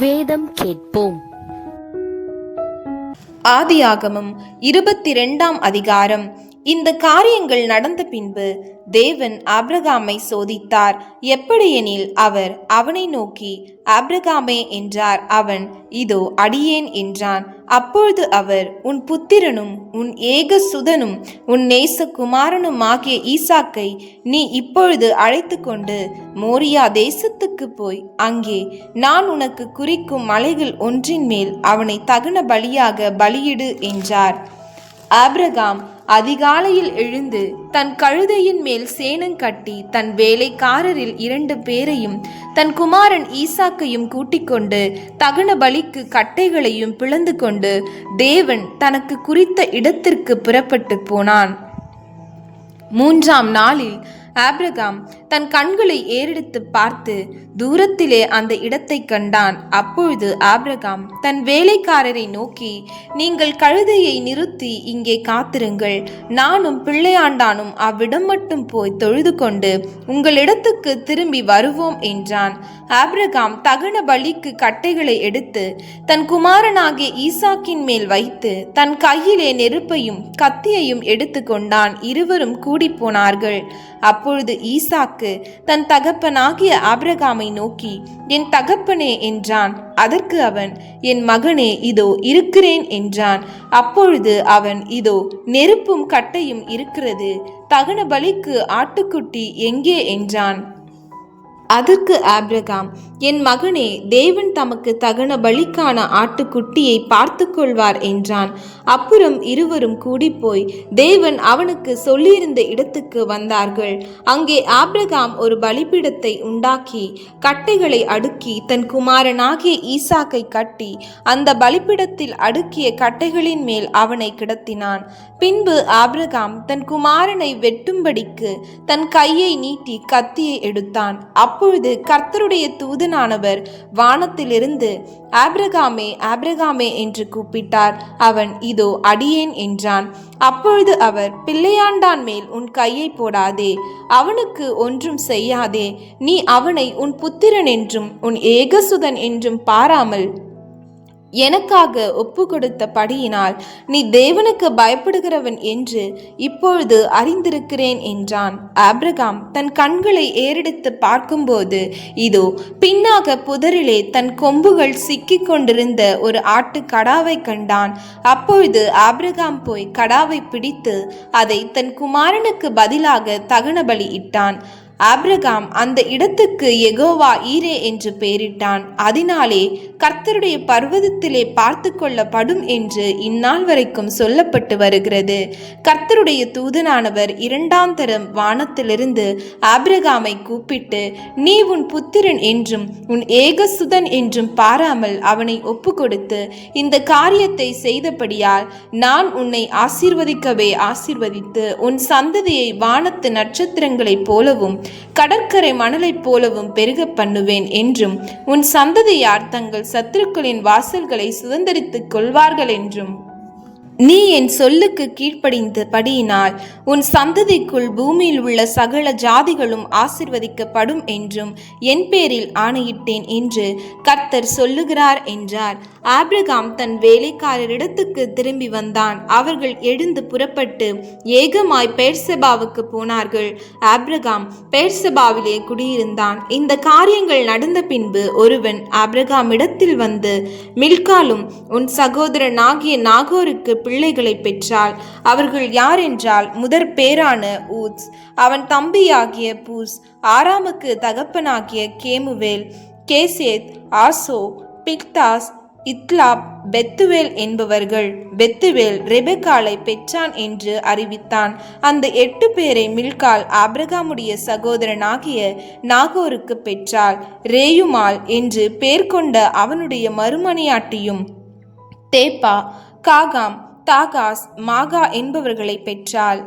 வேதம் கேட்போம். ஆதியாகமம் 22ஆம் அதிகாரம். இந்த காரியங்கள் நடந்த பின்பு தேவன் ஆபிரகாமை சோதித்தார். எப்படியெனில், அவர் அவனை நோக்கி, ஆபிரகாமே என்றார். அவன், இதோ அடியேன் என்றான். அப்பொழுது அவர், உன் புத்திரனும் உன் ஏகசுதனும் உன் நேசகுமாரனுமாகிய ஈசாக்கை நீ இப்பொழுது அழைத்து கொண்டு மோரியா தேசத்துக்கு போய் அங்கே நான் உனக்கு குறிக்கும் மலைகள் ஒன்றின் மேல் அவனை தகன பலியாக பலியிடு என்றார். ஆபிரகாம் அதிகாலையில் எழுந்து தன் கழுதையின் மேல் சேணங்கட்டி தன் வேலைக்காரரில் 2 பேரையும் தன் குமாரன் ஈசாக்கையும் கூட்டிக் கொண்டு தகன பலிக்கு கட்டைகளையும் பிளந்து கொண்டு தேவன் தனக்கு குறித்த இடத்திற்கு புறப்பட்டு போனான். 3ஆம் நாளில் ஆபிரகாம் தன் கண்களை ஏறெடுத்து பார்த்து தூரத்திலே அந்த இடத்தை கண்டான். அப்பொழுது ஆபிரகாம் தன் வேலைக்காரரை நோக்கி, நீங்கள் கழுதையை நிறுத்தி இங்கே காத்திருங்கள், நானும் பிள்ளையாண்டானும் அவ்விடம் மட்டும் போய் தொழுது கொண்டு உங்களிடத்துக்கு திரும்பி வருவோம் என்றான். ஆபிரகாம் தகன பலிக்கு கட்டைகளை எடுத்து தன் குமாரனாகிய ஈசாக்கின் மேல் வைத்து தன் கையிலே நெருப்பையும் கத்தியையும் எடுத்து கொண்டான். இருவரும் கூடி போனார்கள். அப்பொழுது ஈசாக்கு தன் தகப்பனாகிய ஆபிரகாமை நோக்கி, என் தகப்பனே என்றான். அதற்கு அவன், என் மகனே, இதோ இருக்கிறேன் என்றான். அப்பொழுது அவன், இதோ நெருப்பும் கட்டையும் இருக்கிறது, தகன பலிக்கு ஆட்டுக்குட்டி எங்கே என்றான். அதற்கு ஆபிரகாம், என் மகனே, தேவன் தமக்கு தகன பலிக்கான ஆட்டுக்குட்டியை பார்த்து கொள்வார் என்றான். அப்புறம் இருவரும் கூடிப்போய் தேவன் அவனுக்கு சொல்லியிருந்த இடத்துக்கு வந்தார்கள். அங்கே ஆபிரகாம் ஒரு பலிபீடத்தை உண்டாக்கி கட்டைகளை அடுக்கி தன் குமாரனாகிய ஈசாக்கை கட்டி அந்த பலிபீடத்தில் அடுக்கிய கட்டைகளின் மேல் அவனை கிடத்தினான். பின்பு ஆபிரகாம் தன் குமாரனை வெட்டும்படிக்கு தன் கையை நீட்டி கத்தியை எடுத்தான். அப்பொழுது கர்த்தருடைய தூதனானவர் வானத்திலிருந்து, ஆபிரகாமே, ஆபிரகாமே என்று கூப்பிட்டார். அவன், இதோ அடியேன் என்றான். அப்பொழுது அவர், பிள்ளையாண்டான் மேல் உன் கையை போடாதே, அவனுக்கு ஒன்றும் செய்யாதே. நீ அவனை உன் புத்திரன் என்றும் உன் ஏகசுதன் என்றும் பாராமல் எனக்காக ஒப்பு கொடுத்த படியினால் நீ தேவனுக்கு பயப்படுகிறவன் என்று இப்பொழுது அறிந்திருக்கிறேன் என்றான். ஆபிரகாம் தன் கண்களை ஏறெடுத்து பார்க்கும்போது, இதோ பின்னாக புதரிலே தன் கொம்புகள் சிக்கிக் கொண்டிருந்த ஒரு ஆட்டு கடாவை கண்டான். அப்பொழுது ஆபிரகாம் போய் கடாவை பிடித்து அதை தன் குமாரனுக்கு பதிலாக தகன பலி இட்டான். ஆபிரகாம் அந்த இடத்துக்கு யெகோவா ஈரே என்று பெயரிட்டான். அதனாலே கர்த்தருடைய பர்வதத்திலே பார்த்து கொள்ளப்படும் என்று இந்நாள் வரைக்கும் சொல்லப்பட்டு வருகிறது. கர்த்தருடைய தூதனானவர் 2ஆம் தரம் வானத்திலிருந்து ஆபிரகாமை கூப்பிட்டு, நீ உன் புத்திரன் என்றும் உன் ஏகசுதன் என்றும் பாராமல் அவனை ஒப்பு கொடுத்து இந்த காரியத்தை செய்தபடியால் நான் உன்னை ஆசீர்வதிக்கவே ஆசீர்வதித்து உன் சந்ததியை வானத்து நட்சத்திரங்களைப் போலவும் கடற்கரை மணலைப் போலவும் பெருக பண்ணுவேன் என்றும் உன் சந்ததியார் தங்கள் சத்துருக்களின் வாசல்களை சுதந்தரித்துக் கொள்வார்கள் என்றும் நீ என் சொல்லுக்கு கீழ்ப்படிந்த படியினால் உன் சந்ததிக்குள் பூமியில் உள்ள சகல ஜாதிகளும் ஆசிர்வதிக்கப்படும் என்றும் என் பேரில் ஆணையிட்டேன் என்று கர்த்தர் சொல்லுகிறார் என்றார். ஆபிரகாம் தன் வேலைக்காரரிடத்துக்கு திரும்பி வந்தான். அவர்கள் எழுந்து புறப்பட்டு ஏகமாய் பெர்செபாவுக்கு போனார்கள். ஆபிரகாம் பெர்செபாவிலே குடியிருந்தான். இந்த காரியங்கள் நடந்த பின்பு ஒருவன் ஆபிரகாமிடத்தில் வந்து, மில்காலும் உன் சகோதரனாகிய நாகோருக்கு பிள்ளைகளை பெற்றாள். அவர்கள் யார் என்றால், முதற் பேரான ஊத்ஸ், அவன் தம்பியாகிய பூஸ், ஆராமுக்கு தகப்பனாகிய கேமுவேல், கேசேத், ஆசோ, பிக்தாஸ், இத்லாப், பெத்துவேல் என்பவர்கள். பெத்துவேல் ரெபெக்காளை பெற்றான் என்று அறிவித்தான். அந்த 8 பேரை மில்கால் ஆபிரகாமுடைய சகோதரனாகிய நாகோருக்கு பெற்றாள். ரேயுமால் என்று பேர் கொண்ட அவனுடைய மறுமனையாட்டியும் தேப்பா, காகாம், தாகாஸ், மாகா என்பவர்களை பெற்றாள்.